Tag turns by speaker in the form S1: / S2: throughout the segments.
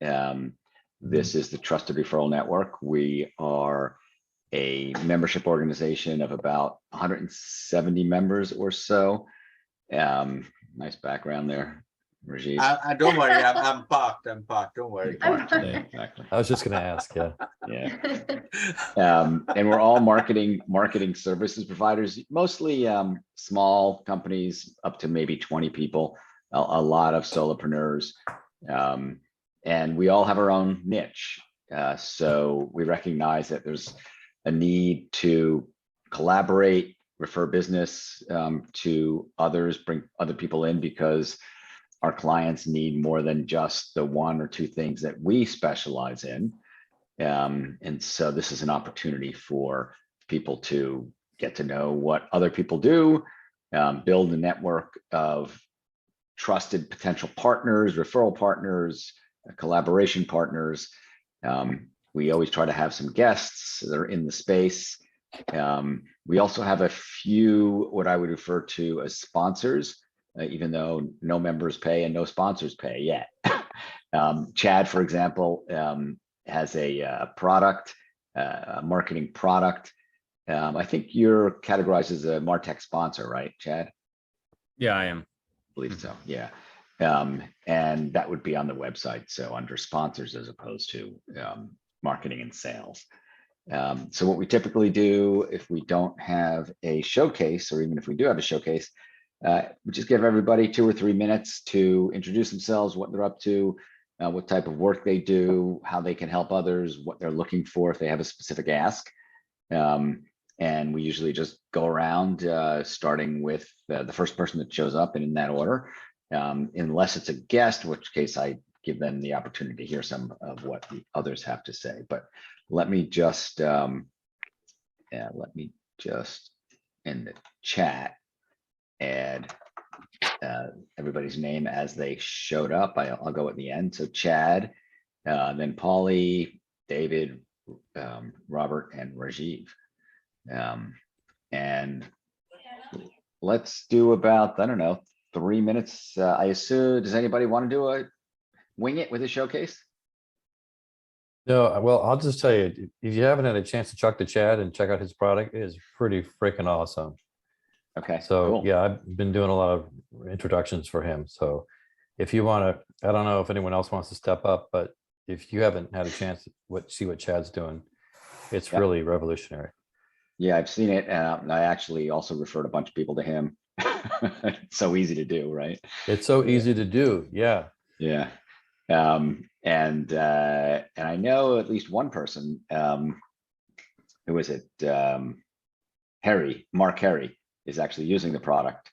S1: This is the Trusted Referral Network. We are a membership organization of about 170 members or so. Nice background there, Rajiv.
S2: I don't worry, I'm parked. Don't worry.
S1: Parked, yeah, exactly.
S3: I was just going to ask, yeah.
S1: And we're all marketing services providers, mostly small companies up to maybe 20 people, a lot of solopreneurs. And we all have our own niche. So we recognize that there's a need to collaborate, refer business to others, bring other people in, because our clients need more than just the one or two things that we specialize in. And so this is an opportunity for people to get to know what other people do, build a network of trusted potential partners, referral partners, collaboration partners. We always try to have some guests that are in the space. We also have a few what I would refer to as sponsors, even though no members pay and no sponsors pay yet. Chad, for example, has a product, a marketing product. I think you're categorized as a MarTech sponsor, right, Chad?
S4: Yeah, I am.
S1: I believe so, yeah. And that would be on the website, so under sponsors as opposed to marketing and sales. So what we typically do if we don't have a showcase, or even if we do have a showcase, we just give everybody 2 or 3 minutes to introduce themselves, what they're up to, what type of work they do, how they can help others, what they're looking for if they have a specific ask. And we usually just go around, starting with the first person that shows up, and in that order, unless it's a guest, in which case I give them the opportunity to hear some of what the others have to say. But let me just in the chat add everybody's name as they showed up. I'll go at the end. So Chad, then Paulie, David, Robert, and Rajiv. And let's do about, I don't know, 3 minutes. I assume, does anybody want to do a wing it with a showcase?
S3: No, well, I'll just tell you, if you haven't had a chance to talk to Chad and check out his product, it is pretty freaking awesome.
S1: Okay.
S3: So
S1: cool.
S3: Yeah, I've been doing a lot of introductions for him. So if you want to, I don't know if anyone else wants to step up, but if you haven't had a chance to see what Chad's doing, it's really revolutionary. Yeah,
S1: I've seen it. And I actually also referred a bunch of people to him. It's so easy to do, right?
S3: It's so easy to do. Yeah.
S1: Yeah. And I know at least one person, who was it? Mark Harry is actually using the product.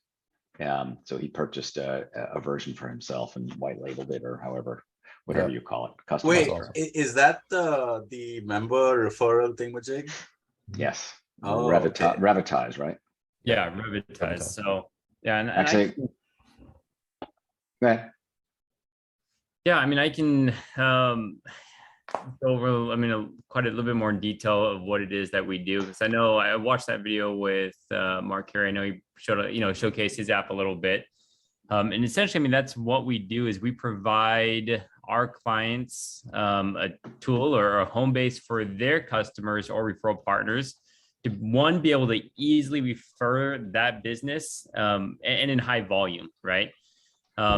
S1: So he purchased a version for himself and white labeled it, or whatever you call it. Custom.
S2: Wait, is that the member referral thingamajig?
S1: Yes.
S2: Oh,
S1: Revitize, right?
S4: Yeah, Revitize. So yeah, and
S1: actually, go ahead.
S4: Yeah, I mean, I can go over, quite a little bit more in detail of what it is that we do, because I know I watched that video with Mark Carey. I know he showcased his app a little bit. And essentially, that's what we do is we provide our clients a tool or a home base for their customers or referral partners to, one, be able to easily refer that business and in high volume, right?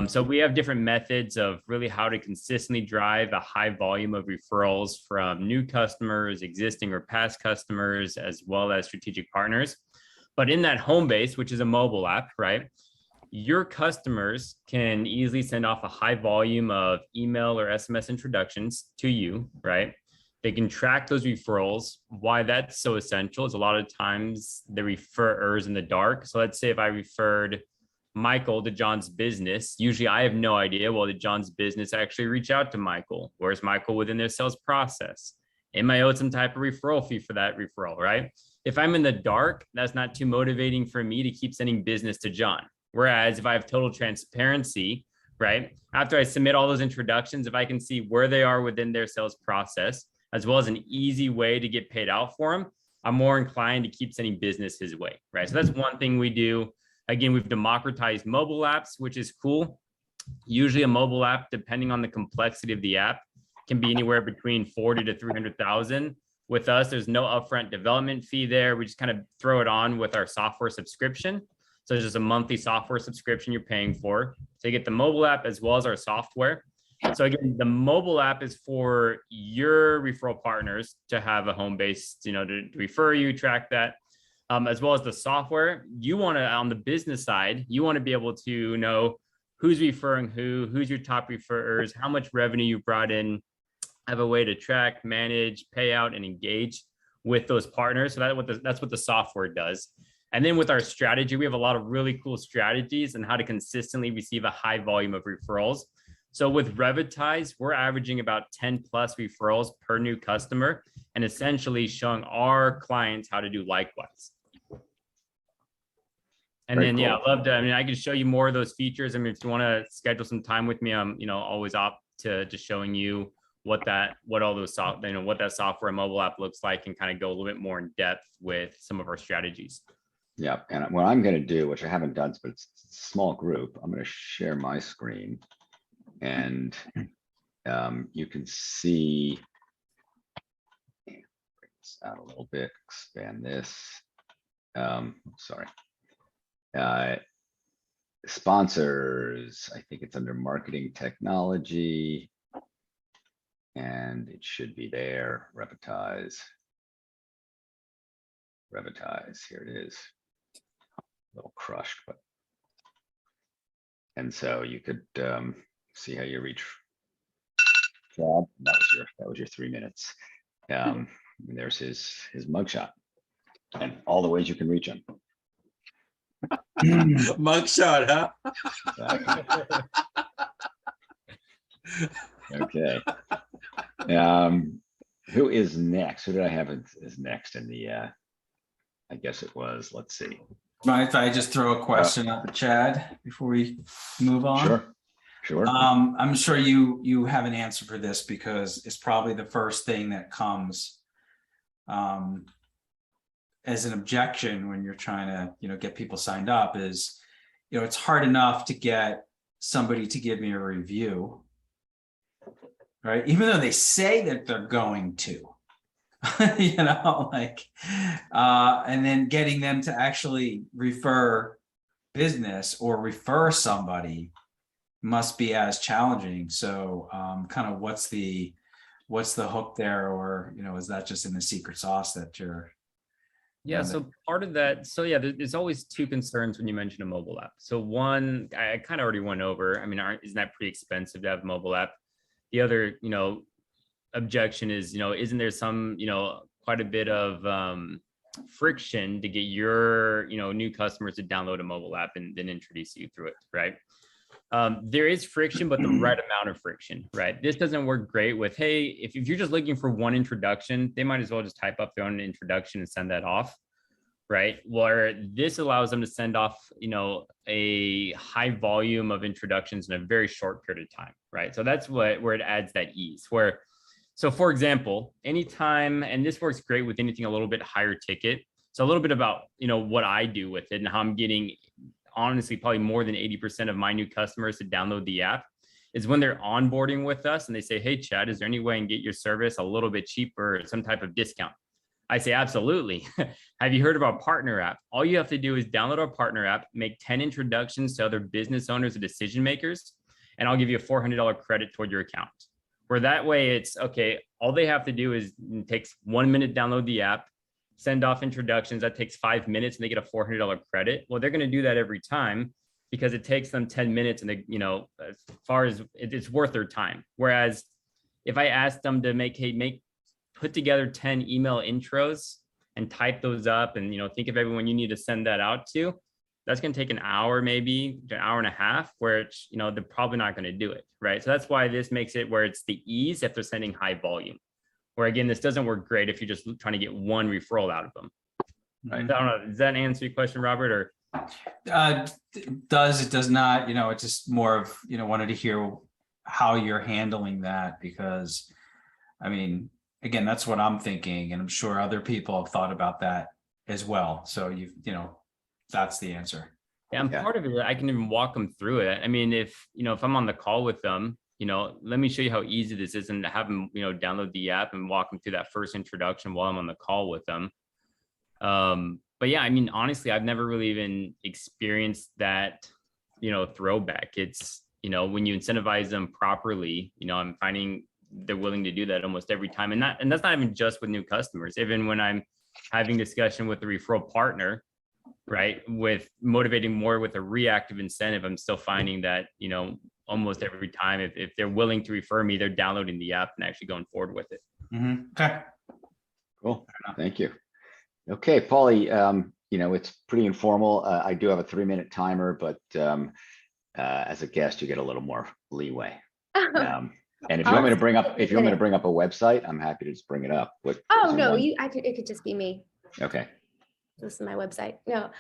S4: So we have different methods of really how to consistently drive a high volume of referrals from new customers, existing or past customers, as well as strategic partners. But in that home base, which is a mobile app, right, your customers can easily send off a high volume of email or SMS introductions to you, right? They can track those referrals. Why that's so essential is a lot of times the referrers in the dark. So let's say if I referred Michael to John's business, usually I have no idea, well, did John's business actually reach out to Michael? Where's Michael within their sales process? Am I owed some type of referral fee for that referral, right? If I'm in the dark, that's not too motivating for me to keep sending business to John. Whereas if I have total transparency, right, after I submit all those introductions, if I can see where they are within their sales process, as well as an easy way to get paid out for them, I'm more inclined to keep sending business his way, right? So that's one thing we do. Again, we've democratized mobile apps, which is cool. Usually a mobile app, depending on the complexity of the app, can be anywhere between 40 to 300,000. With us, there's no upfront development fee there. We just kind of throw it on with our software subscription. So it's just a monthly software subscription you're paying for. So you get the mobile app as well as our software. So again, the mobile app is for your referral partners to have a home base, to refer you, track that, as well as the software. You want to, on the business side, you want to be able to know who's referring who's your top referrers, how much revenue you brought in, have a way to track, manage, pay out, and engage with those partners. So that's what the software does. And then with our strategy, we have a lot of really cool strategies on how to consistently receive a high volume of referrals. So with Revitize, we're averaging about 10 plus referrals per new customer, and essentially showing our clients how to do likewise. And
S1: Very
S4: then, yeah,
S1: cool.
S4: I love to, I can show you more of those features. I mean, if you want to schedule some time with me, I'm, always up to just showing you what that software and mobile app looks like, and kind of go a little bit more in depth with some of our strategies.
S1: Yeah, and what I'm going to do, which I haven't done, but it's a small group, I'm going to share my screen, and you can see, bring this out a little bit, expand this. Sorry. Sponsors, I think it's under marketing technology, and it should be there. Revitize, here it is. A little crushed, but. And so you could see how you reach. Chad, that was your 3 minutes. And there's his mugshot, and all the ways you can reach him.
S2: Mugshot, huh?
S1: Okay. Who is next? Who did I have as next in the? I guess it was. Let's see.
S5: Mind if I just throw a question at the Chad before we move on?
S1: Sure.
S5: I'm sure you have an answer for this, because it's probably the first thing that comes as an objection when you're trying to, get people signed up is, it's hard enough to get somebody to give me a review, right? Even though they say that they're going to, and then getting them to actually refer business or refer somebody must be as challenging. So kind of what's the hook there, or, is that just in the secret sauce that you're?
S4: Yeah, so part of that, so yeah, there's always two concerns when you mention a mobile app. So one, I kind of already went over, isn't that pretty expensive to have a mobile app? The other, objection is, isn't there some, quite a bit of friction to get your, new customers to download a mobile app and then introduce you through it, right? There is friction, but the right amount of friction, right? This doesn't work great with, hey, if you're just looking for one introduction, they might as well just type up their own introduction and send that off, right? Where this allows them to send off, a high volume of introductions in a very short period of time, right? So that's where it adds that ease. So for example, anytime, and this works great with anything a little bit higher ticket. So a little bit about, what I do with it and how I'm getting, honestly, probably more than 80% of my new customers to download the app is when they're onboarding with us and they say, hey, Chad, is there any way I can get your service a little bit cheaper, some type of discount? I say, absolutely. Have you heard of our partner app? All you have to do is download our partner app, make 10 introductions to other business owners and decision makers, and I'll give you a $400 credit toward your account. Where that way it's, okay, all they have to do is it takes 1 minute, download the app, send off introductions. That takes 5 minutes and they get a $400 credit. Well, they're going to do that every time because it takes them 10 minutes and they, as far as it's worth their time. Whereas if I ask them to put together 10 email intros and type those up and, think of everyone you need to send that out to, that's going to take an hour, maybe an hour and a half, where it's, they're probably not going to do it. Right. So that's why this makes it where it's the ease if they're sending high volume. Where again, this doesn't work great if you're just trying to get one referral out of them. Right. I don't know. Does that answer your question, Robert? Or
S5: it does not, it's just more of, wanted to hear how you're handling that, because again, that's what I'm thinking. And I'm sure other people have thought about that as well. So that's the answer.
S4: Yeah, and part of it, I can even walk them through it. If I'm on the call with them, let me show you how easy this is, and have them, download the app and walk them through that first introduction while I'm on the call with them. But yeah, I mean, honestly, I've never really even experienced that, throwback. It's, when you incentivize them properly, I'm finding they're willing to do that almost every time. And that's not even just with new customers. Even when I'm having discussion with the referral partner, right, with motivating more with a reactive incentive, I'm still finding that, almost every time, if they're willing to refer me, they're downloading the app and actually going forward with it.
S5: Okay.
S1: Cool. Thank you. Okay, Paulie, it's pretty informal. I do have a 3-minute timer, but as a guest, you get a little more leeway. And if you want me to bring up, a website, I'm happy to just bring it up.
S6: Oh, no, it could just be me.
S1: Okay.
S6: This is my website. No.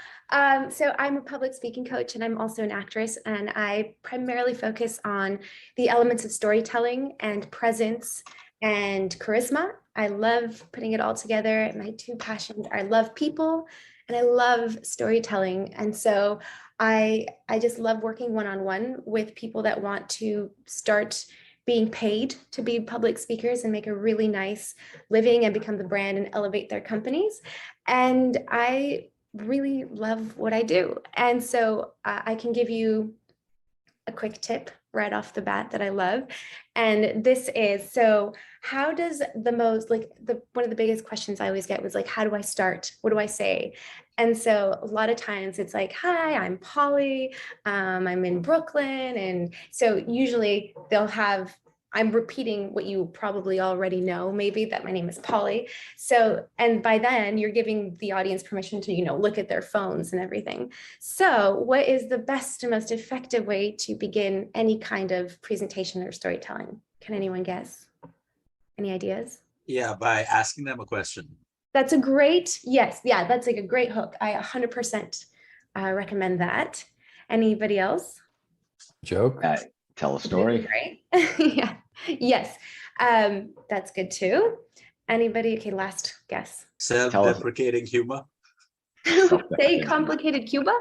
S6: So I'm a public speaking coach, and I'm also an actress, and I primarily focus on the elements of storytelling and presence and charisma. I love putting it all together. My two passions are I love people and I love storytelling. And so I just love working one-on-one with people that want to start being paid to be public speakers and make a really nice living and become the brand and elevate their companies. And I really love what I do. And so I can give you a quick tip right off the bat that I love. And this is, so how does one of the biggest questions I always get was like, how do I start? What do I say? And so a lot of times it's like, hi, I'm Paulie, I'm in Brooklyn. And so usually I'm repeating what you probably already know, maybe, that my name is Paulie. So, and by then you're giving the audience permission to, look at their phones and everything. So what is the best and most effective way to begin any kind of presentation or storytelling? Can anyone guess? Any ideas?
S2: Yeah, by asking them a question.
S6: That's a great, yes. Yeah, that's like a great hook. I 100% recommend that. Anybody else?
S3: Joke.
S1: Tell a story.
S6: Right? Yeah. Yes. That's good too. Anybody? Okay, last guess.
S2: Self-deprecating humor.
S6: Say complicated Cuba?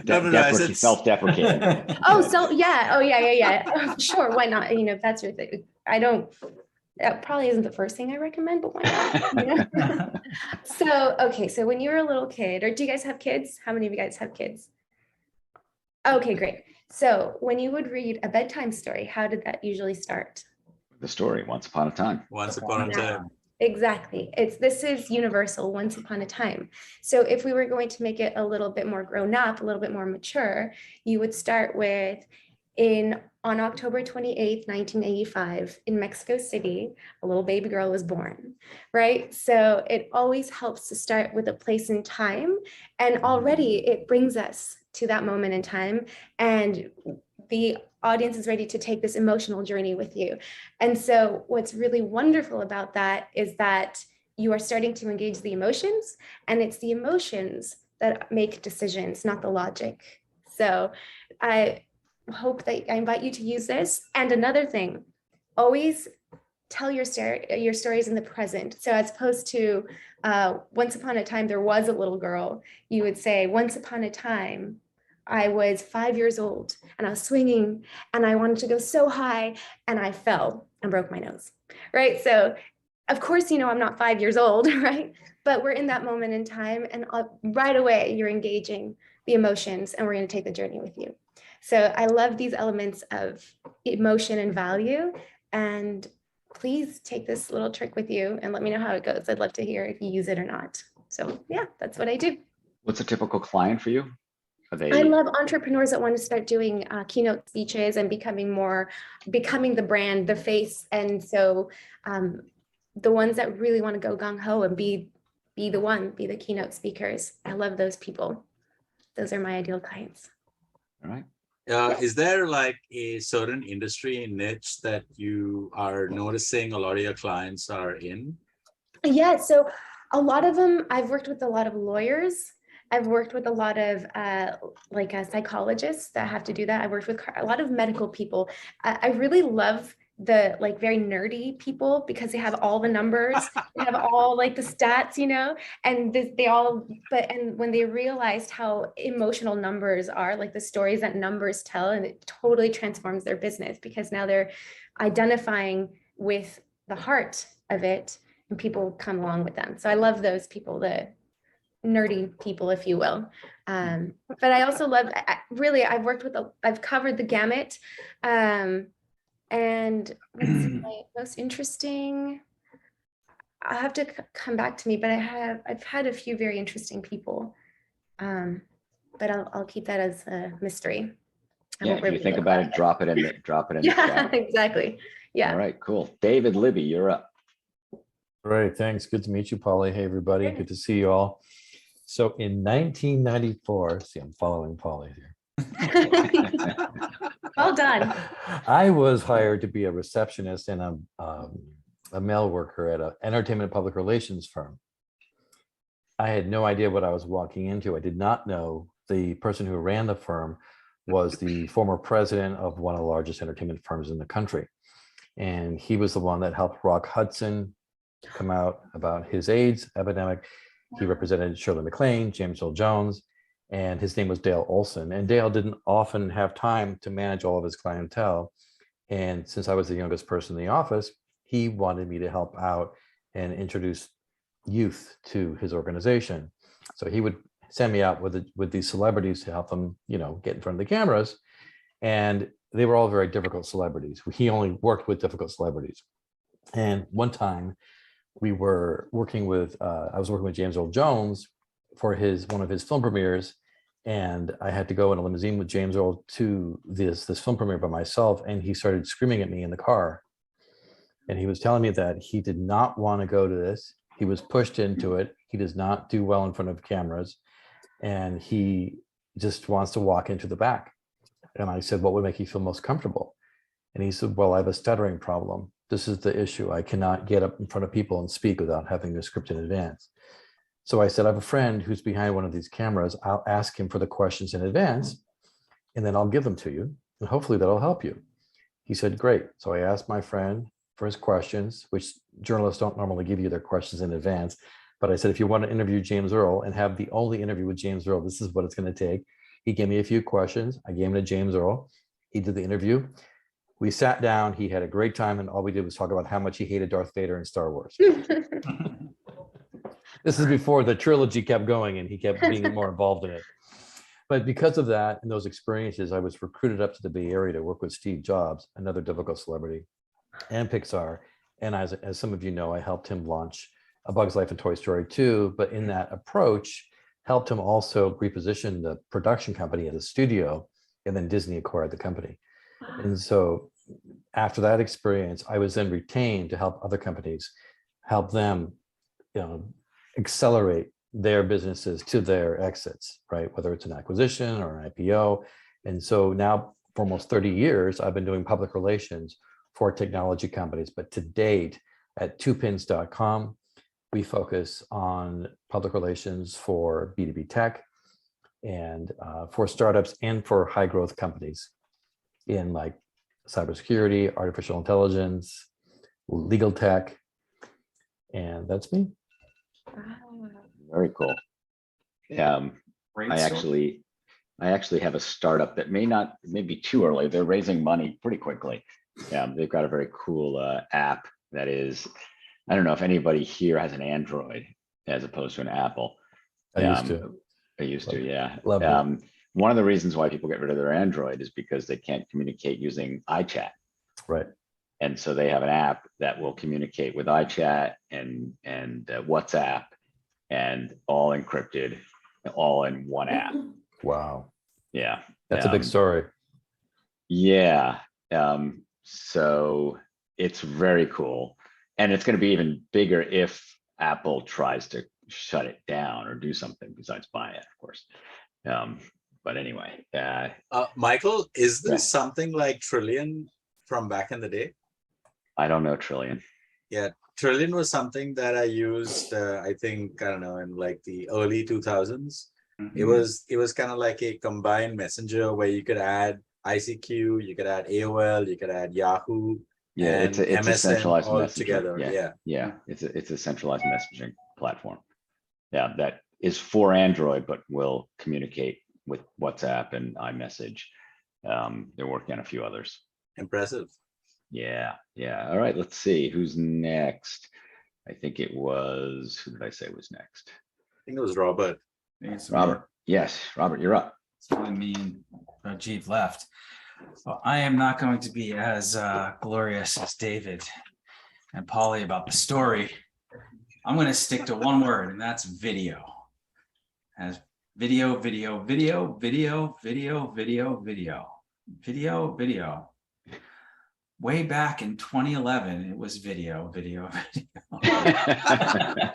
S2: I said
S1: self-deprecating.
S6: Oh, so yeah. Oh, yeah. Sure. Why not? If that's your thing. That probably isn't the first thing I recommend, but why not? So, okay. So when you were a little kid, or do you guys have kids? How many of you guys have kids? Okay, great. So when you would read a bedtime story, how did that usually start?
S1: The story, Once Upon a Time.
S2: Once upon a time.
S6: Exactly. This is universal, once upon a time. So if we were going to make it a little bit more grown up, a little bit more mature, you would start with on October 28th, 1985, in Mexico City, a little baby girl was born, right? So it always helps to start with a place and time. And already it brings us to that moment in time. And the audience is ready to take this emotional journey with you. And so what's really wonderful about that is that you are starting to engage the emotions, and it's the emotions that make decisions, not the logic. So I hope that I invite you to use this. And another thing, always tell your stories in the present. So as opposed to once upon a time, there was a little girl, you would say, once upon a time, I was 5 years old and I was swinging and I wanted to go so high and I fell and broke my nose, right? So of course, I'm not 5 years old, right? But we're in that moment in time, and right away you're engaging the emotions, and we're going to take the journey with you. So I love these elements of emotion and value, and please take this little trick with you and let me know how it goes. I'd love to hear if you use it or not. So yeah, that's what I do.
S1: What's a typical client for you?
S6: I love entrepreneurs that want to start doing keynote speeches and becoming the brand, the face. And so the ones that really want to go gung-ho and be the keynote speakers. I love those people. Those are my ideal clients.
S1: All right.
S2: Is there like a certain industry niche that you are noticing a lot of your clients are in?
S6: Yeah, so a lot of them, I've worked with a lot of lawyers. I've worked with a lot of psychologists that have to do that. I've worked with a lot of medical people. I really love the like very nerdy people because they have all the numbers, they have all like the stats, and and when they realized how emotional numbers are, like the stories that numbers tell, and it totally transforms their business because now they're identifying with the heart of it and people come along with them. So I love those people, the nerdy people, if you will. But I also love, really, I've covered the gamut. And let's see, my most interesting, I'll have to come back to me, but I've had a few very interesting people. But I'll keep that as a mystery.
S1: Yeah, if you think about it, drop it in the the
S6: Yeah,
S1: chat.
S6: exactly. Yeah.
S1: All right, cool. David, Libby, you're up.
S3: Great, thanks. Good to meet you, Paulie. Hey, everybody. Good to see you all. So in 1994, see, I'm following Paulie here.
S6: Well done.
S3: I was hired to be a receptionist and a mail worker at an entertainment public relations firm. I had no idea what I was walking into. I did not know the person who ran the firm was the former president of one of the largest entertainment firms in the country. And he was the one that helped Rock Hudson come out about his AIDS epidemic. He represented Shirley MacLaine, James Earl Jones, and his name was Dale Olson. And Dale didn't often have time to manage all of his clientele. And since I was the youngest person in the office, he wanted me to help out and introduce youth to his organization. So he would send me out with these celebrities to help them, get in front of the cameras. And they were all very difficult celebrities. He only worked with difficult celebrities. And one time we were working with, I was working with James Earl Jones for one of his film premieres. And I had to go in a limousine with James Earl to this film premiere by myself. And he started screaming at me in the car. And he was telling me that he did not want to go to this. He was pushed into it. He does not do well in front of cameras. And he just wants to walk into the back. And I said, what would make you feel most comfortable? And he said, well, I have a stuttering problem. This is the issue. I cannot get up in front of people and speak without having a script in advance. So I said, I have a friend who's behind one of these cameras. I'll ask him for the questions in advance, and then I'll give them to you. And hopefully that'll help you. He said, great. So I asked my friend for his questions, which journalists don't normally give you their questions in advance. But I said, if you want to interview James Earl and have the only interview with James Earl, this is what it's going to take. He gave me a few questions. I gave him to James Earl. He did the interview. We sat down. He had a great time. And all we did was talk about how much he hated Darth Vader and Star Wars. This is before the trilogy kept going and he kept being more involved in it. But because of that and those experiences, I was recruited up to the Bay Area to work with Steve Jobs, another difficult celebrity, and Pixar. And as some of you know, I helped him launch A Bug's Life and Toy Story 2. But in that approach, helped him also reposition the production company as a studio, and then Disney acquired the company. And so after that experience, I was then retained to help other companies, help them, accelerate their businesses to their exits, right? Whether it's an acquisition or an IPO. And so now for almost 30 years, I've been doing public relations for technology companies. But to date at 2pins.com, we focus on public relations for B2B tech and for startups and for high growth companies in like cybersecurity, artificial intelligence, legal tech. And that's me.
S1: Very cool. I actually have a startup that may be too early. They're raising money pretty quickly. They've got a very cool app that is, I don't know if anybody here has an Android as opposed to an Apple. I used to, yeah.
S3: Love it.
S1: One of the reasons why people get rid of their Android is because they can't communicate using iChat.
S3: Right.
S1: And so they have an app that will communicate with iChat and WhatsApp, and all encrypted, all in one app.
S3: Wow.
S1: Yeah.
S3: That's a big story.
S1: Yeah. So it's very cool. And it's going to be even bigger if Apple tries to shut it down or do something besides buy it, of course. But anyway.
S2: Michael, is this something like Trillion from back in the day?
S1: I don't know Trillion.
S2: Yeah, Trillion was something that I used, I think, I don't know, in like the early 2000s. Mm-hmm. It was kind of like a combined messenger where you could add ICQ, you could add AOL, you could add Yahoo,
S1: Yeah,
S2: and
S1: it's a
S2: MSN
S1: centralized
S2: all
S1: messaging.
S2: together.
S1: Yeah.
S2: Yeah.
S1: Yeah, it's a centralized messaging platform. Yeah, that is for Android, but will communicate with WhatsApp and iMessage. They're working on a few others.
S2: Impressive.
S1: Yeah, yeah. All right, let's see who's next. I think it was, who did I say was next?
S2: I think it was Robert.
S5: I think it's
S1: Robert. Yes, Robert, you're up.
S5: It's only me and Rajiv left. Well, I am not going to be as glorious as David and Paulie about the story. I'm going to stick to one word, and that's video. As video, video, video, video, video, video, video, video, video. Way back in 2011, it was video, video, video.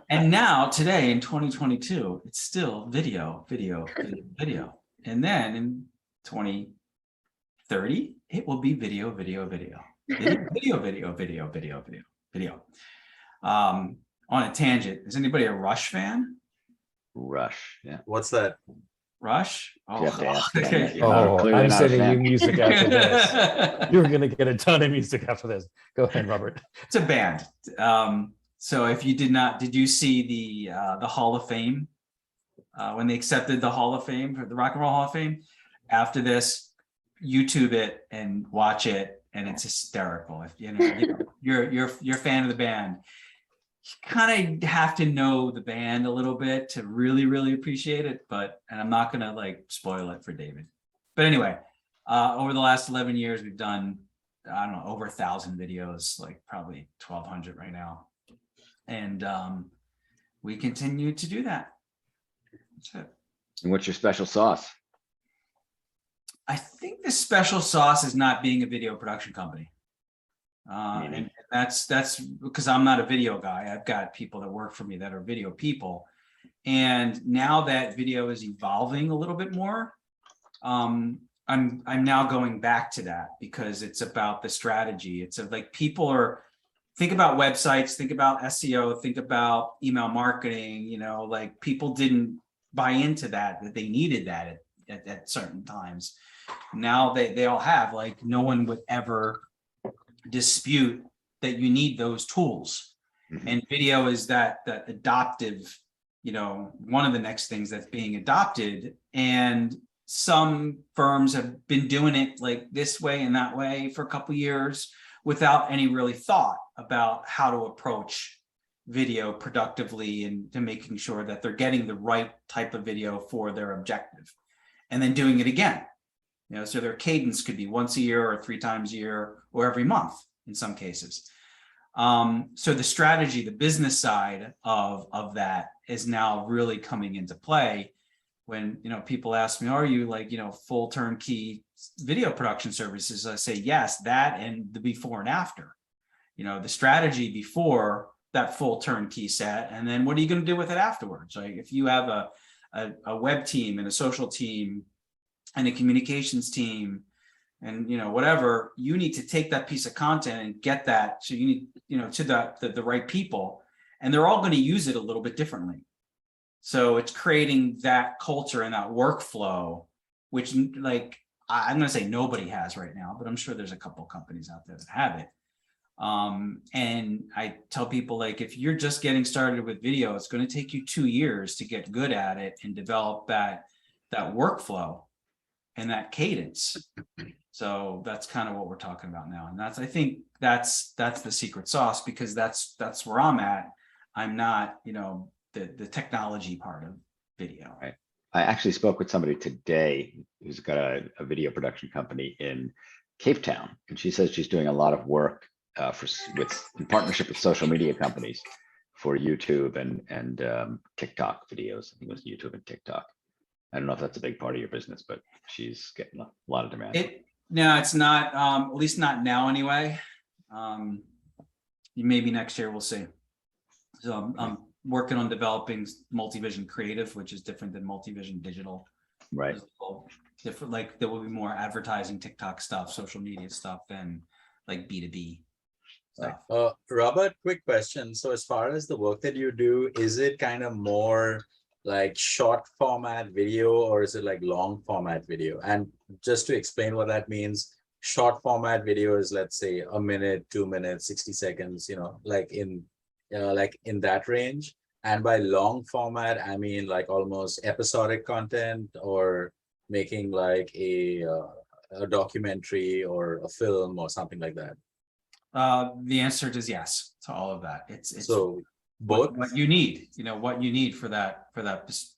S5: And now today in 2022, it's still video, video, video, video. And then in 2030, it will be video, video, video, video, video, video, video, video, video, video. On a tangent, is anybody a Rush fan?
S1: Rush, yeah.
S2: What's that?
S5: Rush?
S1: You have to ask them
S5: okay.
S1: that. You're not-
S3: Oh,
S1: clearly
S3: I'm
S1: not a
S3: sending you
S1: fan.
S3: music after this. You're gonna get a ton of music after this. Go ahead, Robert.
S5: It's a band. So if you did you see the Hall of Fame when they accepted the Hall of Fame for the Rock and Roll Hall of Fame? After this, YouTube it and watch it, and it's hysterical. If you're a fan of the band, you kind of have to know the band a little bit to really appreciate it. And I'm not gonna like spoil it for David. But anyway, over the last 11 years, we've done, I don't know, over 1,000 videos, like probably 1,200 right now. And we continue to do that. That's it.
S1: And what's your special sauce?
S5: I think the special sauce is not being a video production company. And that's because I'm not a video guy. I've got people that work for me that are video people. And now that video is evolving a little bit more, I'm now going back to that because it's about the strategy. It's like people are, think about websites, think about SEO, think about email marketing, like people didn't buy into that they needed that at certain times. Now they all have, like, no one would ever dispute that you need those tools.
S1: Mhm.
S5: And video is that adoptive, one of the next things that's being adopted. And some firms have been doing it like this way and that way for a couple of years without any really thought about how to approach video productively and to making sure that they're getting the right type of video for their objective, and then doing it again. So their cadence could be once a year or 3 times a year or every month in some cases. So the strategy, the business side of that is now really coming into play. When people ask me, are you like full turnkey video production services? I say yes, that and the before and after. The strategy before that full turnkey set, and then what are you going to do with it afterwards? Like if you have a web team and a social team and a communications team and whatever, you need to take that piece of content and get that. So you need to the right people, and they're all going to use it a little bit differently. So it's creating that culture and that workflow, which, like, I'm going to say nobody has right now, but I'm sure there's a couple of companies out there that have it. And I tell people, like, if you're just getting started with video, it's going to take you 2 years to get good at it and develop that workflow and that cadence. So that's kind of what we're talking about now. And I think that's the secret sauce, because that's where I'm at. I'm not, the technology part of video.
S1: Right. I actually spoke with somebody today who's got a video production company in Cape Town, and she says she's doing a lot of work in partnership with social media companies for YouTube and TikTok videos. I think it was YouTube and TikTok. I don't know if that's a big part of your business, but she's getting a lot of demand.
S5: No, it's not, at least not now anyway. Maybe next year, we'll see. So I'm working on developing Multivision Creative, which is different than Multivision Digital.
S1: Right.
S5: Different, like there will be more advertising, TikTok stuff, social media stuff than like B2B stuff.
S2: Robert, quick question. So as far as the work that you do, is it kind of more like short format video, or is it like long format video? And just to explain what that means, short format video is, let's say, a minute, 2 minutes, 60 seconds, like in that range. And by long format, I mean like almost episodic content, or making like a documentary or a film or something like that.
S5: The answer is yes to all of that. It's
S2: So
S5: what,
S2: both.
S5: what you need, what you need for that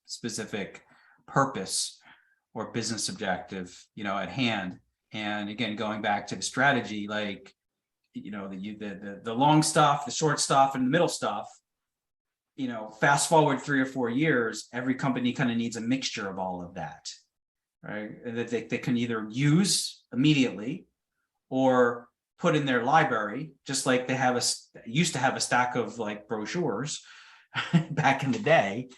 S5: specific purpose or business objective, at hand. And again, going back to the strategy, like, the long stuff, the short stuff, and the middle stuff, fast forward 3 or 4 years, every company kind of needs a mixture of all of that, right? And that they can either use immediately or put in their library, just like they used to have a stack of like brochures back in the day,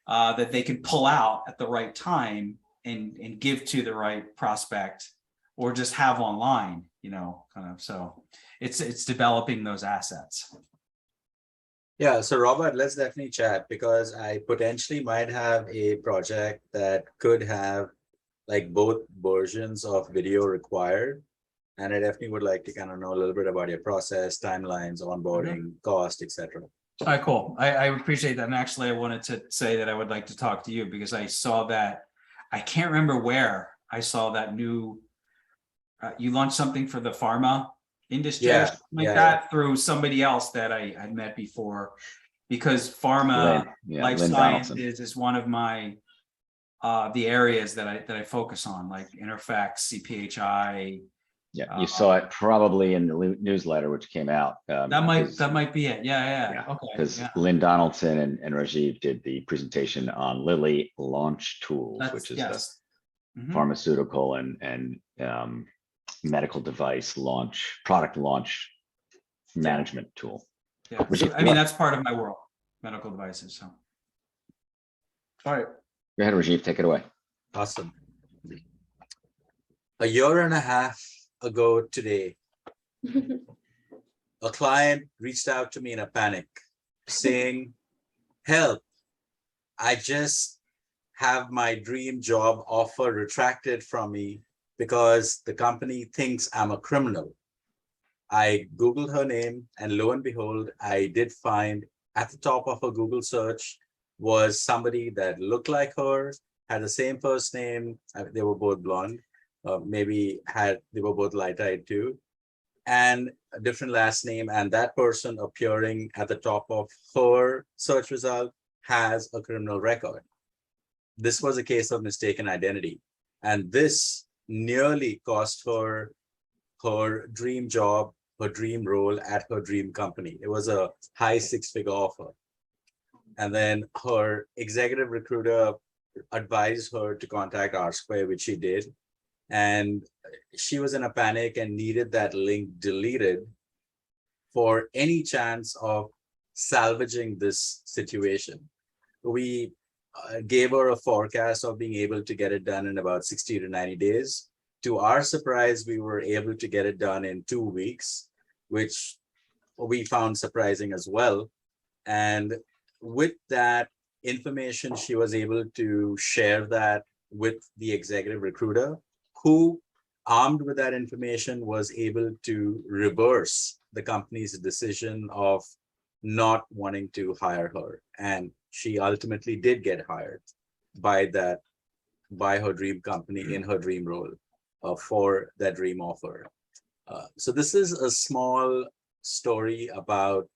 S5: that they can pull out at the right time and give to the right prospect, or just have online, kind of. So it's developing those assets.
S2: Yeah, so Robert, let's definitely chat, because I potentially might have a project that could have like both versions of video required. And I definitely would like to kind of know a little bit about your process, timelines, onboarding, cost, etc.
S5: All right, cool. I appreciate that. And actually, I wanted to say that I would like to talk to you, because I saw that, I can't remember where I saw that new, you launched something for the pharma industry, or something like that, through somebody else that I had met before, because pharma, life
S1: Lynn
S5: sciences is one of my, the areas that I focus on, like Interfax, CPHI.
S1: Yeah, you saw it probably in the newsletter, which came out.
S5: That might be it. Yeah. Okay.
S1: Because
S5: Yeah.
S1: Lynn Donaldson and Rajiv did the presentation on Lilly Launch Tools, which is
S5: Yes.
S1: the
S5: Mhm.
S1: pharmaceutical and medical device product launch management tool.
S5: Yeah.
S1: Rajiv,
S5: So, I mean, that's part of my world, medical devices. So. All right.
S1: Go ahead, Rajiv, take it away.
S2: Awesome. A year and a half ago today, a client reached out to me in a panic saying, help, I just have my dream job offer retracted from me because the company thinks I'm a criminal. I Googled her name, and lo and behold, I did find at the top of a Google search was somebody that looked like her, had the same first name. They were both blonde. Maybe they were both light-eyed too, and a different last name. And that person appearing at the top of her search result has a criminal record. This was a case of mistaken identity. And this nearly cost her her dream job, her dream role at her dream company. It was a high 6-figure offer. And then her executive recruiter advised her to contact R Square, which she did. And she was in a panic and needed that link deleted for any chance of salvaging this situation. We gave her a forecast of being able to get it done in about 60 to 90 days. To our surprise, we were able to get it done in 2 weeks, which we found surprising as well. And with that information, she was able to share that with the executive recruiter, who, armed with that information, was able to reverse the company's decision of not wanting to hire her. And she ultimately did get hired by her dream company in her dream role for that dream offer. So this is a small story about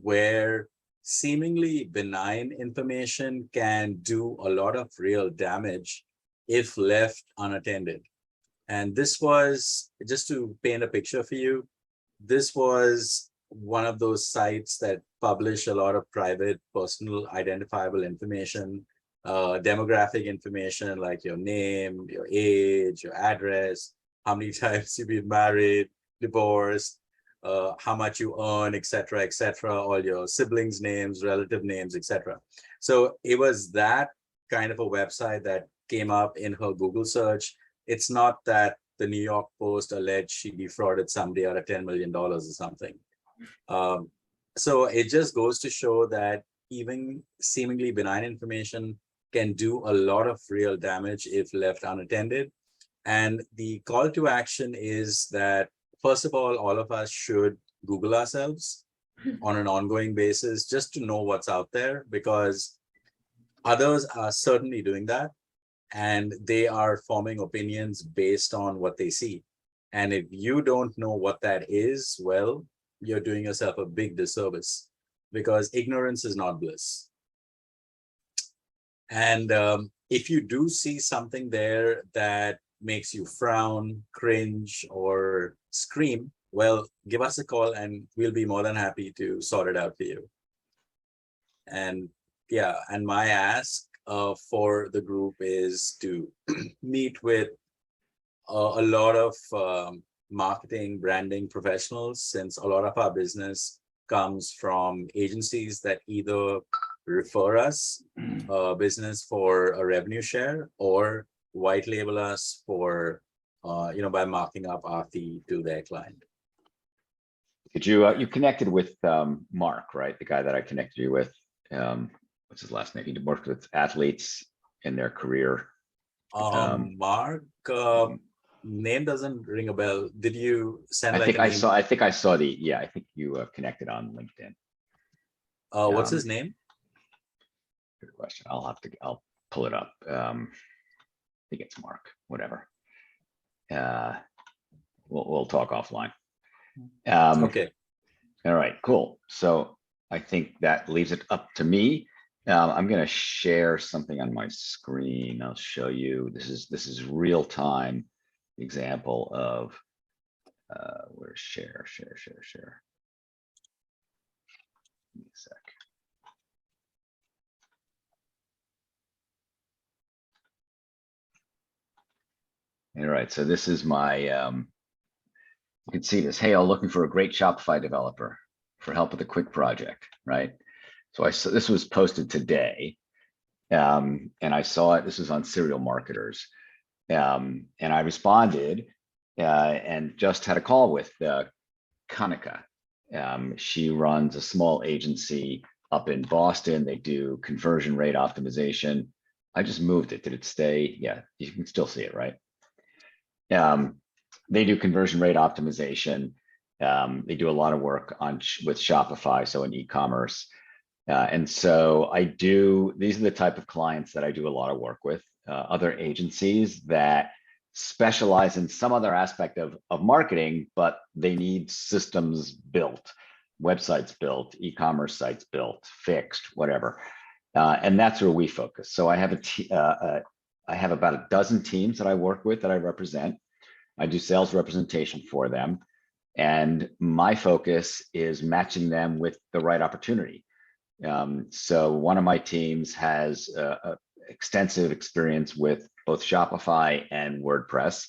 S2: where seemingly benign information can do a lot of real damage if left unattended. And this was, just to paint a picture for you, this was one of those sites that publish a lot of private, personal, identifiable information, demographic information like your name, your age, your address, how many times you've been married, divorced, how much you earn, etc., all your siblings' names, relative names, etc. So it was that kind of a website that came up in her Google search. It's not that the New York Post alleged she defrauded somebody out of $10 million or something. So it just goes to show that even seemingly benign information can do a lot of real damage if left unattended. And the call to action is that, first of all of us should Google ourselves on an ongoing basis just to know what's out there, because others are certainly doing that. And they are forming opinions based on what they see. And if you don't know what that is, well, you're doing yourself a big disservice, because ignorance is not bliss. And if you do see something there that makes you frown, cringe, or scream, well, give us a call and we'll be more than happy to sort it out for you. And yeah, and my ask for the group is to meet with a lot of marketing, branding professionals, since a lot of our business comes from agencies that either refer us business for a revenue share or white label us for, by marking up our fee to their client.
S1: Did you, you connected with Mark, right? The guy that I connected you with. What's his last name? He worked with athletes in their career.
S2: Mark, name doesn't ring a bell. Did you send
S1: I
S2: like
S1: think
S2: an
S1: I
S2: email?
S1: saw, I think I saw the, yeah, I think you connected on LinkedIn.
S2: What's his name?
S1: Good question. I'll pull it up. I think it's Mark, whatever. We'll talk offline.
S2: Okay.
S1: All right, cool. So I think that leaves it up to me. I'm going to share something on my screen. I'll show you. This is real time example of where's share. Give me a sec. All right, so this is my, you can see this. Hey, I'm looking for a great Shopify developer for help with a quick project, right? So this was posted today, and I saw it. This was on Serial Marketers, and I responded and just had a call with Kanika. She runs a small agency up in Boston. They do conversion rate optimization. I just moved it. Did it stay? Yeah, you can still see it, right? They do conversion rate optimization. They do a lot of work with Shopify, so in e-commerce. And so these are the type of clients that I do a lot of work with, other agencies that specialize in some other aspect of marketing, but they need systems built, websites built, e-commerce sites built, fixed, whatever. And that's where we focus. So I have about a dozen teams that I work with that I represent. I do sales representation for them. And my focus is matching them with the right opportunity. So one of my teams has extensive experience with both Shopify and WordPress.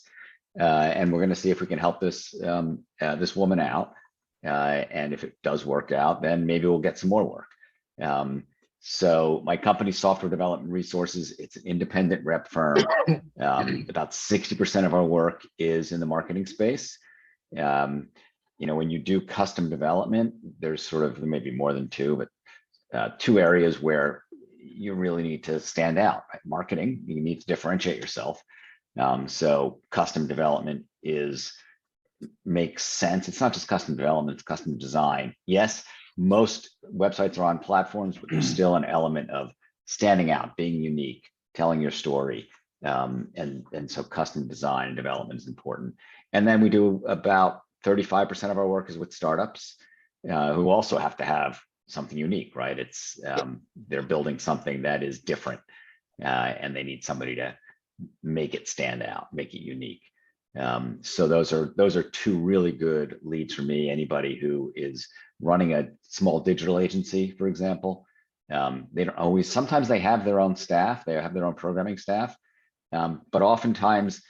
S1: And we're going to see if we can help this woman out. And if it does work out, then maybe we'll get some more work. So my company, Software Development Resources, it's an independent rep firm. About 60% of our work is in the marketing space. When you do custom development, there's there may be more than two, but two areas where you really need to stand out. Right? Marketing, you need to differentiate yourself. So custom development makes sense. It's not just custom development, it's custom design. Yes, most websites are on platforms, but there's still an element of standing out, being unique, telling your story. And so custom design and development is important. And then we do about 35% of our work is with startups who also have to have something unique, right? It's they're building something that is different and they need somebody to make it stand out, make it unique. So those are two really good leads for me. Anybody who is running a small digital agency, for example, they don't always, sometimes they have their own staff, they have their own programming staff, but oftentimes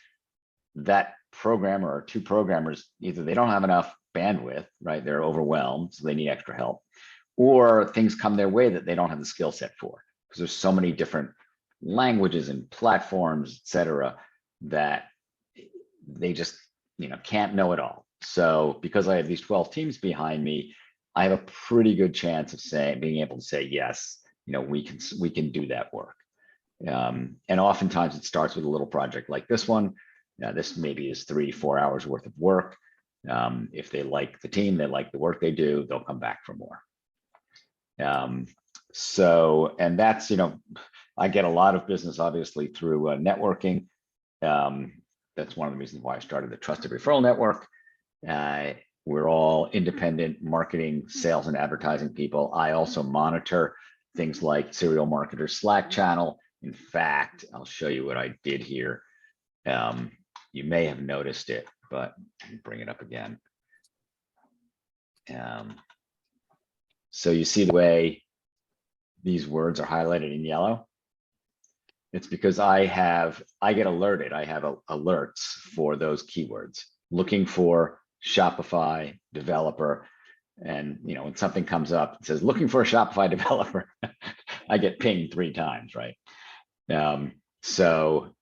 S1: that programmer or two programmers, either they don't have enough bandwidth, right? They're overwhelmed, so they need extra help, or things come their way that they don't have the skill set for, because there's so many different languages and platforms, et cetera, that they just can't know it all. So because I have these 12 teams behind me, I have a pretty good chance of being able to say, yes, we can do that work. And oftentimes it starts with a little project like this one. Now, this maybe is 3-4 hours worth of work. If they like the team, they like the work they do, they'll come back for more. So, and that's, I get a lot of business obviously through networking. That's one of the reasons why I started the Trusted Referral Network. We're all independent marketing, sales, and advertising people. I also monitor things like Serial Marketer Slack channel. In fact, I'll show you what I did here. You may have noticed it, but let me bring it up again. So you see the way these words are highlighted in yellow? It's because I get alerted. I have alerts for those keywords, looking for Shopify developer. And when something comes up, it says looking for a Shopify developer, I get pinged 3 times, right? So,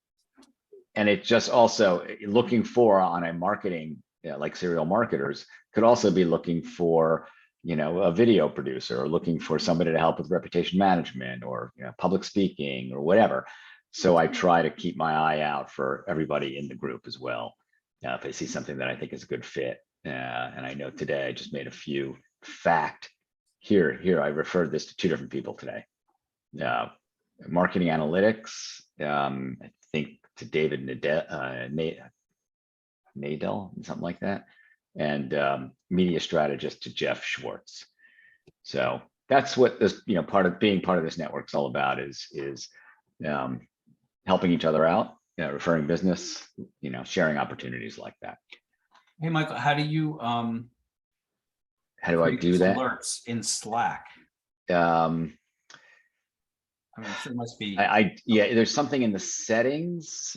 S1: and it just also looking for on a marketing, like serial marketers, could also be looking for, a video producer, or looking for somebody to help with reputation management, or public speaking, or whatever. So I try to keep my eye out for everybody in the group as well. If I see something that I think is a good fit, and I know today I just made a few fact here. I referred this to 2 different people today. Marketing analytics, I think to David Nadel, something like that, and media strategist to Jeff Schwartz. So that's what this, part of being part of this network is all about, is helping each other out, referring business, sharing opportunities like that.
S5: Hey, Michael, how do I do
S1: do that?
S5: alerts in Slack?
S1: I'm
S5: sure it must be.
S1: Yeah, there's something in the settings.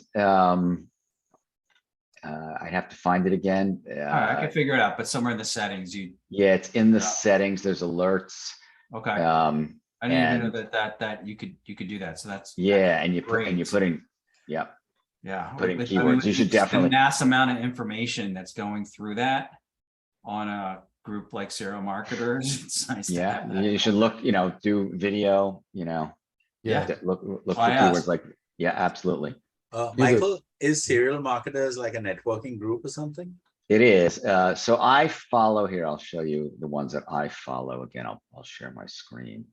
S1: I'd have to find it again.
S5: All right, I can figure it out, but somewhere in the settings,
S1: Yeah, it's in the settings. There's alerts.
S5: Okay. I didn't even know that you could do that. So that's
S1: and you
S5: great.
S1: put in, yeah. Put in
S5: With
S1: keywords. You should definitely.
S5: The mass amount of information that's going through that on a group like Serial Marketers. It's nice. To have that.
S1: You should look. Do video.
S5: Yeah.
S1: Look for keywords like. Yeah, absolutely.
S2: Michael, is Serial Marketers like a networking group or something?
S1: It is. So I follow here. I'll show you the ones that I follow. Again, I'll share my screen.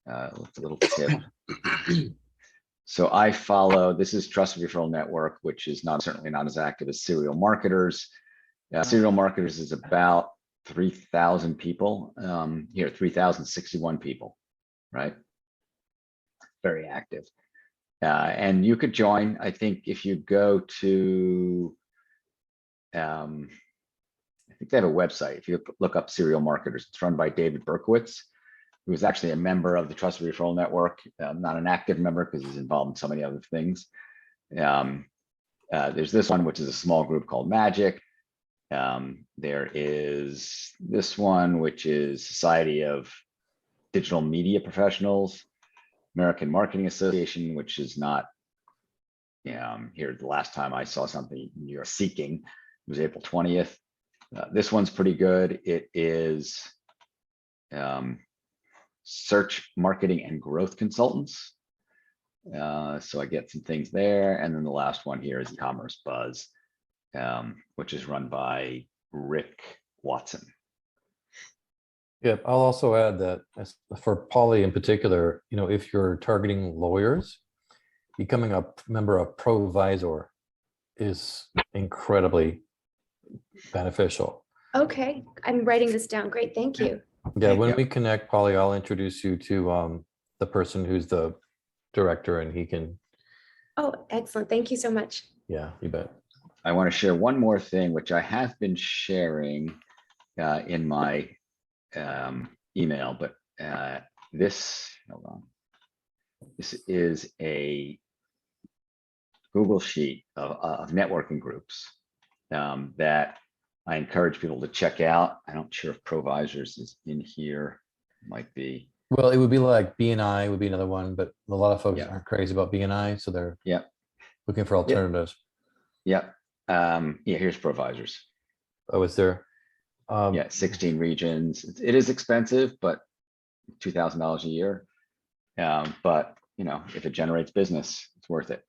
S1: It's a little tip. So I follow. This is Trusted Referral Network, which is certainly not as active as Serial Marketers. Serial Marketers is about 3,000 people. Here, 3,061 people. Right. Very active. And you could join. I think if you go to, I think they have a website. If you look up Serial Marketers, it's run by David Berkowitz, who is actually a member of the Trusted Referral Network, not an active member because he's involved in so many other things. There's this one, which is a small group called Magic. There is this one, which is Society of Digital Media Professionals, American Marketing Association, which is not here. The last time I saw something you're seeking, it was April 20th. This one's pretty good. It is Search Marketing and Growth Consultants. So I get some things there. And then the last one here is E-commerce Buzz, which is run by Rick Watson.
S3: Yeah, I'll also add that for Paulie in particular, if you're targeting lawyers, becoming a member of Provisor is incredibly beneficial.
S6: Okay, I'm writing this down. Great, thank you.
S3: Yeah, when we connect, Paulie, I'll introduce you to the person who's the director, and he can.
S6: Oh, excellent. Thank you so much.
S3: Yeah, you bet.
S1: I want to share one more thing, which I have been sharing in my email, but hold on. This is a Google Sheet of networking groups that I encourage people to check out. I'm not sure if Provisors is in here. Might be.
S3: Well, it would be like BNI would be another one, but a lot of folks aren't crazy about BNI, so they're looking for alternatives.
S1: Here's Provisors.
S3: Oh, is there?
S1: 16 regions. It is expensive, but $2,000 a year. But if it generates business, it's worth it.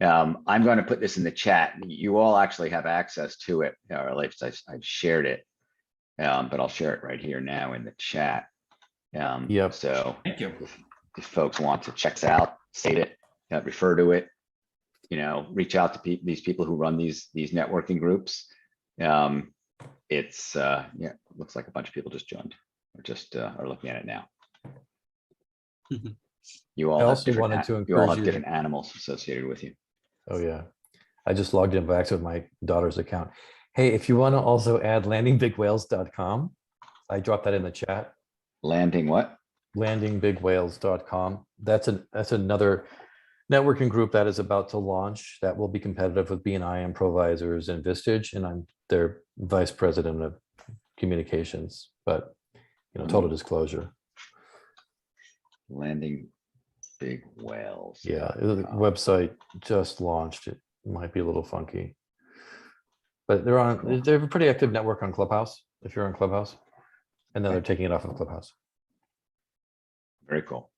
S1: I'm going to put this in the chat. You all actually have access to it, or at least I've shared it. But I'll share it right here now in the chat.
S3: Yep.
S1: So
S5: Thank you.
S1: if folks want to check it out, save it, refer to it, reach out to these people who run these networking groups. It's yeah, looks like a bunch of people just joined or just are looking at it now. You all
S3: I
S1: have
S3: also
S1: different,
S3: wanted to
S1: you all
S3: encourage
S1: have
S3: you.
S1: different animals associated with you.
S3: Oh yeah. I just logged in back with my daughter's account. Hey, if you want to also add landingbigwhales.com, I dropped that in the chat.
S1: Landing what?
S3: Landingbigwhales.com. That's another networking group that is about to launch that will be competitive with BNI Improvisers and Vistage, and I'm their vice president of communications. But total disclosure.
S1: Landing Big Whales.
S3: Yeah, the website just launched. It might be a little funky, but they're on.
S1: Cool.
S3: They have a pretty active network on Clubhouse. If you're on Clubhouse, and then they're taking it off of Clubhouse.
S1: Very cool.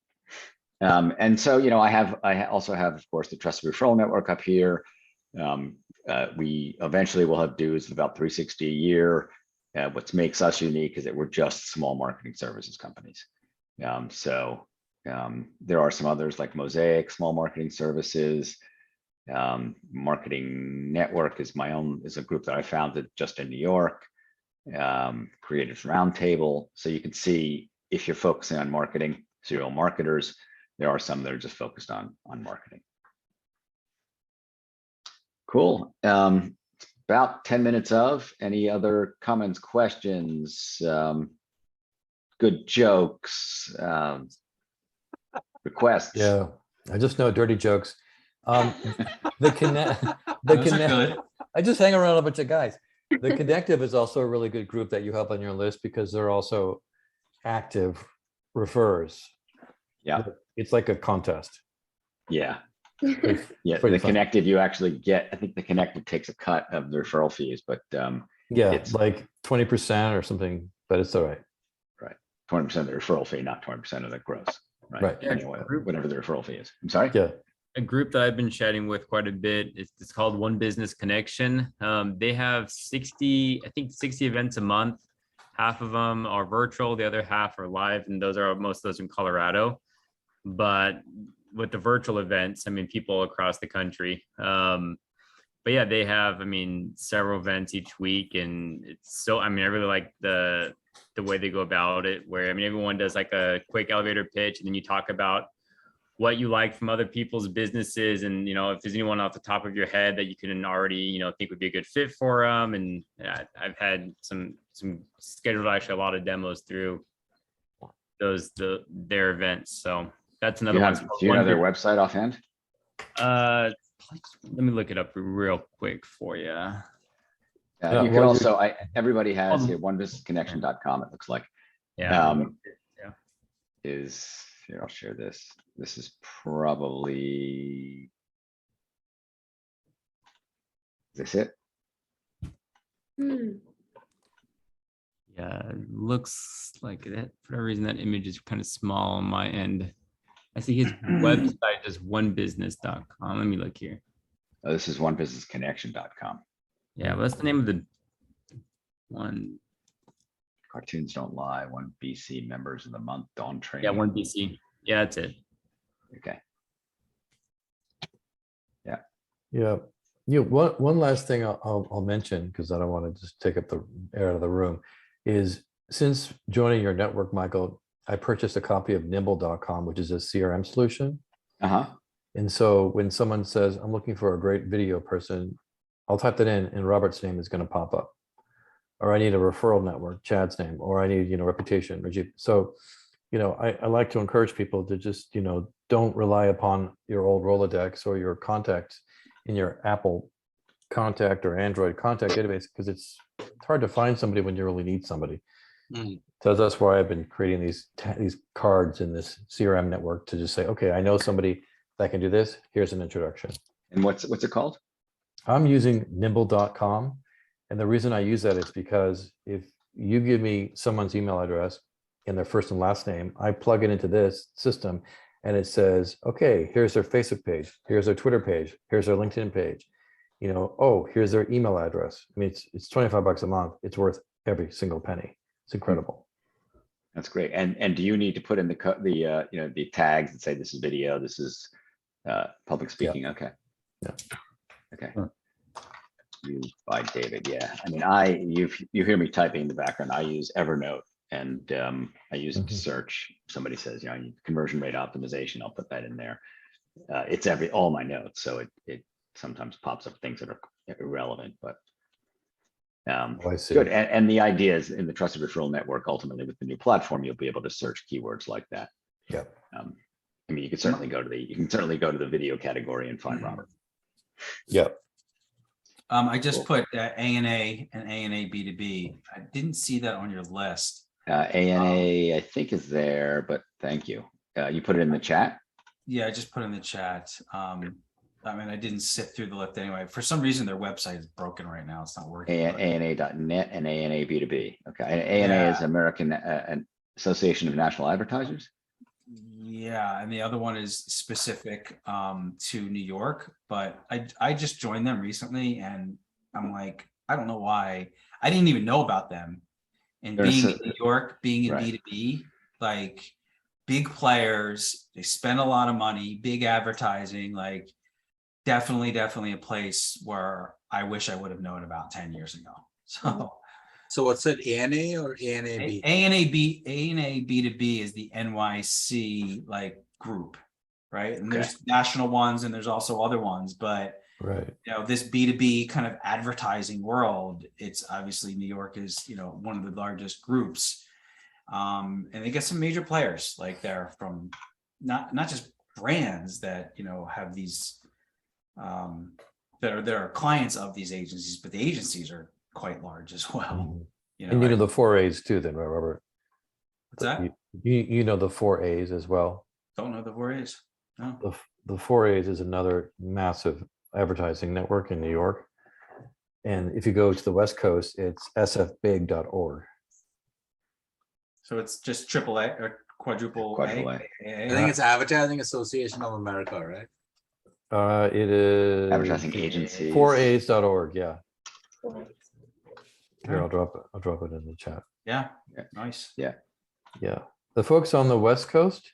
S1: And so, I also have, of course, the Trusted Referral Network up here. We eventually will have dues of about 360 a year. What makes us unique is that we're just small marketing services companies. There are some others like Mosaic, small marketing services. Marketing Network is is a group that I founded just in New York. Creators Roundtable. So you can see if you're focusing on marketing, serial marketers, there are some that are just focused on marketing. Cool. About 10 minutes of any other comments, questions, good jokes, requests.
S3: Yeah, I just know dirty jokes. The connect.
S5: Those are good.
S3: I just hang around a bunch of guys. The Connective is also a really good group that you have on your list because they're also active referrers.
S1: Yeah.
S3: It's like a contest.
S1: Yeah.
S3: It's
S1: Yeah.
S3: pretty
S1: The
S3: fun.
S1: Connective, you actually get, I think the Connective takes a cut of the referral fees, but
S3: Yeah,
S1: it's
S3: it's like 20% or something, but it's all right.
S1: 20% of the referral fee, not 20% of the gross. Right.
S3: Right.
S4: Yeah,
S1: Whatever the referral fee is. I'm sorry.
S3: Yeah.
S4: A group that I've been chatting with quite a bit. It's called One Business Connection. They have 60 events a month. Half of them are virtual, the other half are live, and most of those in Colorado. But with the virtual events, people across the country. But yeah, they have, several events each week, and it's so, I really like the way they go about it, where, everyone does like a quick elevator pitch, and then you talk about what you like from other people's businesses. And, if there's anyone off the top of your head that you can already, think would be a good fit for them. And I've had some scheduled actually a lot of demos through their events. So that's another one.
S1: Do you know their website offhand?
S4: Let me look it up real quick for you.
S3: Yeah,
S1: You can also, everybody has here, onebusinessconnection.com, it looks like.
S4: Yeah.
S1: Here, I'll share this. This is probably, is this it?
S4: Yeah, it looks like that. For whatever reason, that image is kind of small on my end. I see his website is onebusiness.com. Let me look here.
S1: Oh, this is onebusinessconnection.com.
S4: Yeah, well, that's the name of the one.
S1: Cartoons don't lie. One BC members of the month, Dawn training.
S4: Yeah, one BC. Yeah, that's it.
S1: Okay.
S3: Yeah. One last thing I'll mention, because I don't want to just take up the air out of the room, is since joining your network, Michael, I purchased a copy of nimble.com, which is a CRM solution. And so when someone says, I'm looking for a great video person, I'll type that in and Robert's name is going to pop up. Or I need a referral network, Chad's name, or I need, reputation, Rajiv. So, I like to encourage people to just, don't rely upon your old Rolodex or your contacts in your Apple contact or Android contact database, because it's hard to find somebody when you really need somebody. So that's why I've been creating these cards in this CRM network to just say, okay, I know somebody that can do this. Here's an introduction.
S1: And what's it called?
S3: I'm using nimble.com. And the reason I use that is because if you give me someone's email address and their first and last name, I plug it into this system and it says, okay, here's their Facebook page, here's their Twitter page, here's their LinkedIn page. You know, oh, here's their email address. I mean, it's $25 a month. It's worth every single penny. It's incredible.
S1: That's great. And do you need to put in the tags and say this is video, this is public speaking? Okay.
S3: Yeah.
S1: Okay.
S3: Sure.
S1: Used by David. Yeah. I mean, you hear me typing in the background. I use Evernote, and I use it to search. Somebody says, you know, I need conversion rate optimization. I'll put that in there. It's all my notes, so it sometimes pops up things that are irrelevant, but
S3: Oh, I see.
S1: good. And the idea is in the trusted referral network, ultimately with the new platform, you'll be able to search keywords like that.
S3: Yep.
S1: I mean, you can certainly go to the video category and find Robert.
S3: Yep.
S5: I just put ANA and ANA B2B. I didn't see that on your list.
S1: ANA, I think is there, but thank you. You put it in the chat?
S5: Yeah, I just put in the chat. I mean, I didn't sit through the list anyway. For some reason, their website is broken right now. It's not working.
S1: ANA.net and ANA B2B. Okay. And ANA is American Association of National Advertisers.
S5: Yeah, and the other one is specific to New York, but I just joined them recently, and I'm like, I don't know why. I didn't even know about them. And being in New York, being in B2B, like big players, they spend a lot of money, big advertising, like definitely a place where I wish I would have known about 10 years ago.
S2: So what's it, ANA or ANAB?
S5: ANA B2B is the NYC like group, right? And there's national ones and there's also other ones, but
S3: right.
S5: You know, this B2B kind of advertising world, it's obviously New York is, you know, one of the largest groups. And they get some major players like they're from not just brands that, you know, have these that are clients of these agencies, but the agencies are quite large as well. You know,
S3: And you know the 4 A's too, then, right, Robert?
S5: what's that?
S3: You know the 4 A's as well.
S5: Don't know the 4 A's. No.
S3: The 4 A's is another massive advertising network in New York. And if you go to the West Coast, it's sfbig.org.
S5: So it's just triple A or quadruple A.
S2: I think it's Advertising Association of America, right?
S3: It is
S1: Advertising agencies.
S3: 4A's.org. Yeah. Here, I'll drop it in the chat.
S5: Yeah. Nice.
S3: Yeah. The folks on the West Coast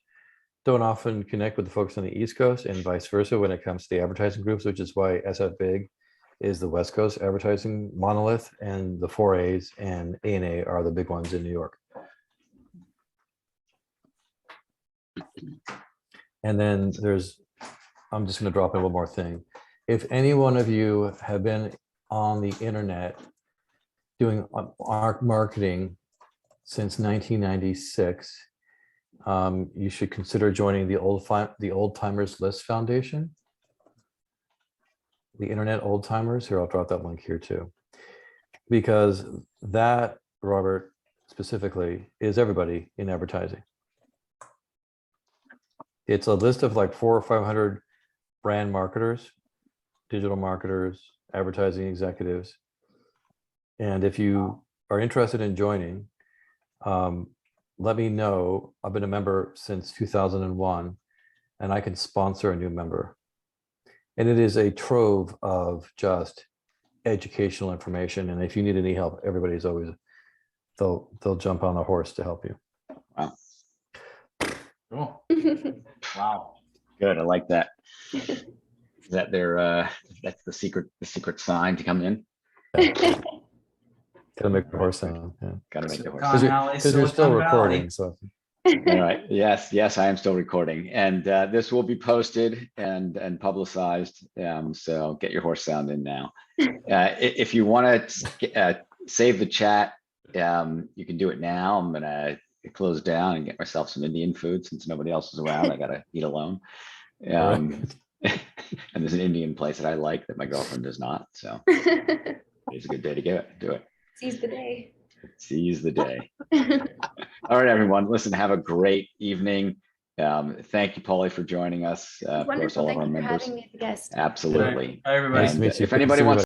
S3: don't often connect with the folks on the East Coast, and vice versa when it comes to the advertising groups, which is why SF Big is the West Coast advertising monolith, and the 4 A's and ANA are the big ones in New York. And then I'm just going to drop in one more thing. If any one of you have been on the internet doing marketing since 1996, you should consider joining the Old Timers List Foundation. The Internet Old Timers. Here, I'll drop that link here too, because that, Robert, specifically is everybody in advertising. It's a list of like 400 or 500 brand marketers, digital marketers, advertising executives. And if you are interested in joining, let me know. I've been a member since 2001, and I can sponsor a new member. And it is a trove of just educational information. And if you need any help, everybody's always, they'll jump on the horse to help you.
S1: Wow.
S5: Cool. Wow.
S1: Good. I like that. Is that that's the secret sign to come in?
S3: Gotta make the horse sound. Yeah.
S1: Gotta make the horse.
S3: Because you're still recording. So
S1: All right. Yes, I am still recording, and this will be posted and publicized. So get your horse sound in now. If you want to save the chat, you can do it now. I'm gonna close down and get myself some Indian food since nobody else is around. I gotta eat alone. And there's an Indian place that I like that my girlfriend does not. So it's a good day to do it.
S6: Seize the day.
S1: Seize the day. All right, everyone. Listen, have a great evening. Thank you, Paulie, for joining us. Of course,
S6: Wonderful.
S1: all of
S6: Thank
S1: our
S6: you for
S1: members.
S6: having me as a guest.
S1: Absolutely.
S5: Hi, everybody.
S3: nice to meet you.
S1: If anybody wants